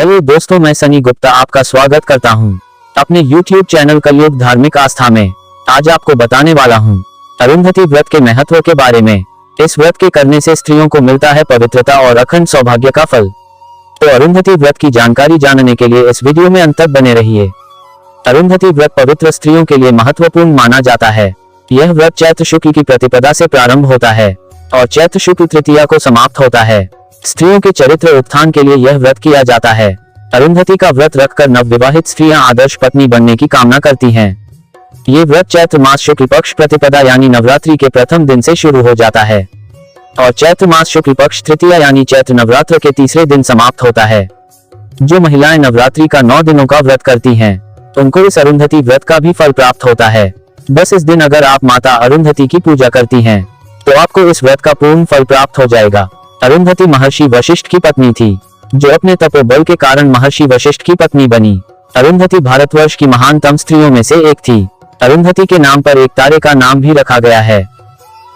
Hello दोस्तों, मैं सनी गुप्ता आपका स्वागत करता हूं अपने YouTube चैनल कलयुग धार्मिक आस्था में। आज आपको बताने वाला हूं अरुंधति व्रत के महत्व के बारे में। इस व्रत के करने से स्त्रियों को मिलता है पवित्रता और अखंड सौभाग्य का फल। तो अरुंधति व्रत की जानकारी जानने के लिए इस वीडियो में अंत तक बने रहिए। अरुंधति व्रत पवित्र स्त्रियों के लिए महत्वपूर्ण माना जाता है। यह व्रत चैत्र शुक्ल की प्रतिपदा से प्रारंभ होता है और चैत्र शुक्ल तृतीया को समाप्त होता है। स्त्रियों के चरित्र उत्थान के लिए यह व्रत किया जाता है। अरुंधति का व्रत रखकर नवविवाहित स्त्रियां आदर्श पत्नी बनने की कामना करती हैं। ये व्रत चैत्र मास शुक्ल पक्ष प्रतिपदा यानी नवरात्रि के प्रथम दिन से शुरू हो जाता है और चैत्र मास शुक्ल पक्ष तृतीया यानी चैत्र नवरात्र के तीसरे दिन समाप्त होता है। जो महिलाएं नवरात्रि का 9 दिनों का व्रत करती हैं, उनको इस अरुंधति व्रत का भी फल प्राप्त होता है। बस इस दिन अगर आप माता अरुंधति की पूजा करती हैं, तो आपको इस व्रत का पूर्ण फल प्राप्त हो जाएगा। अरुंधति महर्षि वशिष्ठ की पत्नी थी, जो अपने तपोबल के कारण महर्षि वशिष्ठ की पत्नी बनी। अरुंधति भारतवर्ष की महानतम स्त्रियों में से एक थी। अरुंधति के नाम पर एक तारे का नाम भी रखा गया है।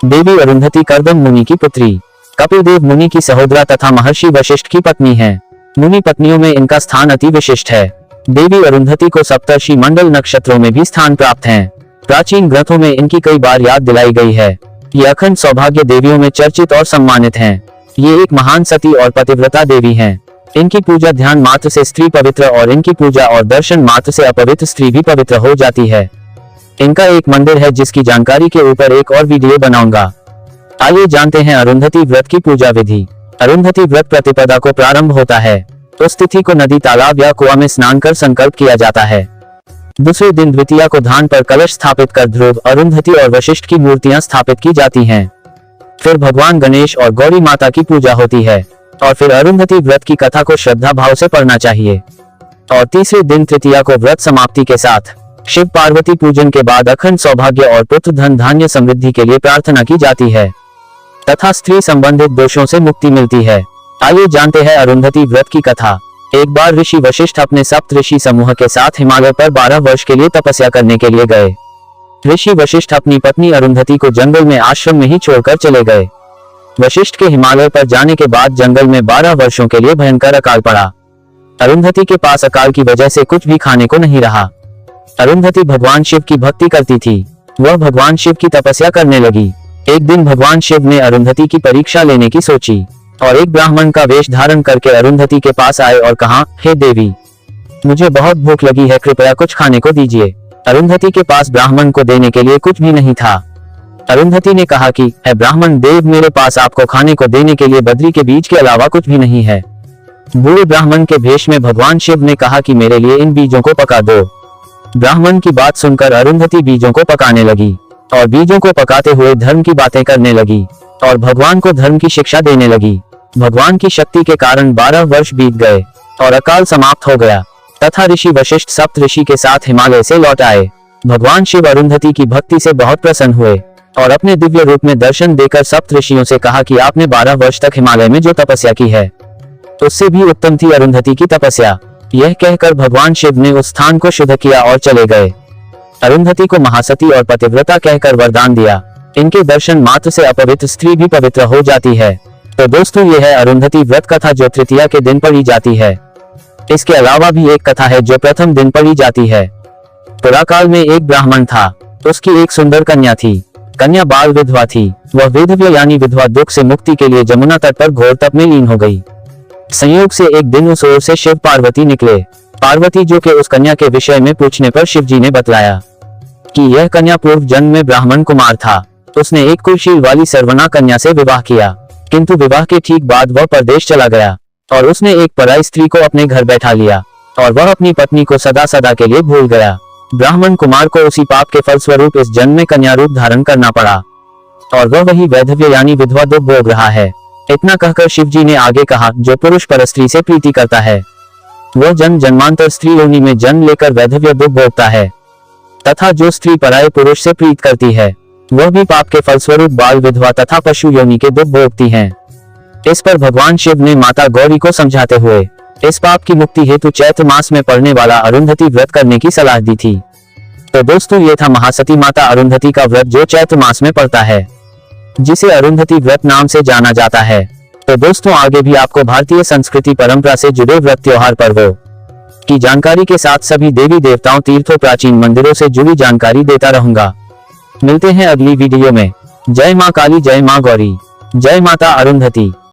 देवी अरुंधति कर्दम मुनि की पुत्री, कपिल देव मुनि की सहोदरा तथा महर्षि वशिष्ठ की पत्नी है। मुनि पत्नियों में इनका स्थान अति विशिष्ट है। देवी अरुंधति को सप्तर्षि मंडल नक्षत्रों में भी स्थान प्राप्त है। प्राचीन ग्रंथों में इनकी कई बार याद दिलाई गई है। ये अखंड सौभाग्य देवियों में चर्चित और सम्मानित हैं। ये एक महान सती और पतिव्रता देवी हैं। इनकी पूजा ध्यान मात्र से स्त्री पवित्र और इनकी पूजा और दर्शन मात्र से अपवित्र स्त्री भी पवित्र हो जाती है। इनका एक मंदिर है जिसकी जानकारी के ऊपर एक और वीडियो बनाऊंगा। आइए जानते हैं अरुंधति व्रत की पूजा विधि। अरुंधति व्रत प्रतिपदा को प्रारंभ होता है तो उस तिथि को नदी, तालाब या कुआं में स्नान कर संकल्प किया जाता है। दूसरे दिन द्वितीया को धान पर कलश स्थापित कर ध्रुव, अरुंधति और वशिष्ठ की मूर्तियां स्थापित की जाती हैं। फिर भगवान गणेश और गौरी माता की पूजा होती है और फिर अरुंधति व्रत की कथा को श्रद्धा भाव से पढ़ना चाहिए। और तीसरे दिन तृतीया को व्रत समाप्ति के साथ शिव पार्वती पूजन के बाद अखंड सौभाग्य और पुत्र धन धान्य समृद्धि के लिए प्रार्थना की जाती है तथा स्त्री संबंधित दोषों से मुक्ति मिलती है। आइए जानते हैं अरुंधति व्रत की कथा। एक बार ऋषि वशिष्ठ अपने सप्त ऋषि समूह के साथ हिमालय पर 12 वर्ष के लिए तपस्या करने के लिए गए। ऋषि वशिष्ठ अपनी पत्नी अरुंधति को जंगल में आश्रम में ही छोड़कर चले गए। वशिष्ठ के हिमालय पर जाने के बाद जंगल में 12 वर्षों के लिए भयंकर अकाल पड़ा। अरुंधति के पास अकाल की वजह से कुछ भी खाने को नहीं रहा। अरुंधति भगवान शिव की भक्ति करती थी। वह भगवान शिव की तपस्या करने लगी। एक दिन भगवान शिव ने अरुंधति की परीक्षा लेने की सोची और एक ब्राह्मण का वेश धारण करके अरुंधति के पास आए और कहा, हे देवी, मुझे बहुत भूख लगी है, कृपया कुछ खाने को दीजिए। अरुंधति के पास ब्राह्मण को देने के लिए कुछ भी नहीं था। अरुंधति ने कहा कि, हे ब्राह्मण देव, मेरे पास आपको खाने को देने के लिए बद्री के बीज के अलावा कुछ भी नहीं है। बूढ़े ब्राह्मण के भेष में भगवान शिव ने कहा कि मेरे लिए इन बीजों को पका दो। ब्राह्मण की बात सुनकर अरुंधति बीजों को पकाने लगी और बीजों को पकाते हुए धर्म की बातें करने लगी और भगवान को धर्म की शिक्षा देने लगी। भगवान की शक्ति के कारण 12 वर्ष बीत गए और अकाल समाप्त हो गया तथा ऋषि वशिष्ठ सप्त ऋषि के साथ हिमालय से लौट आए। भगवान शिव अरुंधति की भक्ति से बहुत प्रसन्न हुए और अपने दिव्य रूप में दर्शन देकर सप्त ऋषियों से कहा कि आपने 12 वर्ष तक हिमालय में जो तपस्या की है, उससे भी उत्तम थी अरुंधति की तपस्या। यह कहकर भगवान शिव ने उस स्थान को शुद्ध किया और चले गए। अरुंधति को महासती और पतिव्रता कहकर वरदान दिया। इनके दर्शन मात्र से अपवित्र स्त्री भी पवित्र हो जाती है। तो दोस्तों, यह है अरुंधति व्रत कथा जो तृतीया के दिन पढ़ी जाती है। इसके अलावा भी एक कथा है जो प्रथम दिन पढ़ी जाती है। पुराकाल में एक ब्राह्मण था, उसकी एक सुंदर कन्या थी। कन्या बाल विधवा थी। वह विधव्य यानी विधवा दुख से मुक्ति के लिए जमुना तट पर घोर तप में लीन हो गई। संयोग से एक दिन उस ओर से शिव पार्वती निकले। पार्वती जो के उस कन्या के विषय में पूछने पर शिव जी ने बतलाया कि यह कन्या पूर्व जन्म में ब्राह्मण कुमार था। उसने एक कुलशील वाली सर्वना कन्या से विवाह किया, किंतु विवाह के ठीक बाद वह परदेश चला गया और उसने एक पराई स्त्री को अपने घर बैठा लिया और वह अपनी पत्नी को सदा सदा के लिए भूल गया। ब्राह्मण कुमार को उसी पाप के फलस्वरूप इस जन्म में कन्या रूप धारण करना पड़ा और वह वही वैधव्य यानी विधवा दुख भोग रहा है। इतना कहकर शिव जी ने आगे कहा, जो पुरुष पर स्त्री से प्रीति करता है, वह जन्म जन्मांतर स्त्री योनि में जन्म लेकर वैधव्य दुख भोगता है तथा जो स्त्री पराये पुरुष से प्रीत करती है, वह भी पाप के फलस्वरूप बाल विधवा तथा पशु योनि के दुख भोगती हैं। इस पर भगवान शिव ने माता गौरी को समझाते हुए इस पाप की मुक्ति हेतु चैत्र मास में पड़ने वाला अरुंधति व्रत करने की सलाह दी थी। तो दोस्तों, ये था महासती माता अरुंधति का व्रत जो चैत्र मास में पड़ता है, जिसे अरुंधति व्रत नाम से जाना जाता है। तो दोस्तों आगे भी आपको भारतीय संस्कृति परंपरा से जुड़े व्रत त्योहार पर्वों की जानकारी के साथ सभी देवी देवताओं तीर्थों प्राचीन मंदिरों से जुड़ी जानकारी देता रहूंगा। मिलते हैं अगली वीडियो में। जय मां काली, जय मां गौरी, जय माता अरुंधति।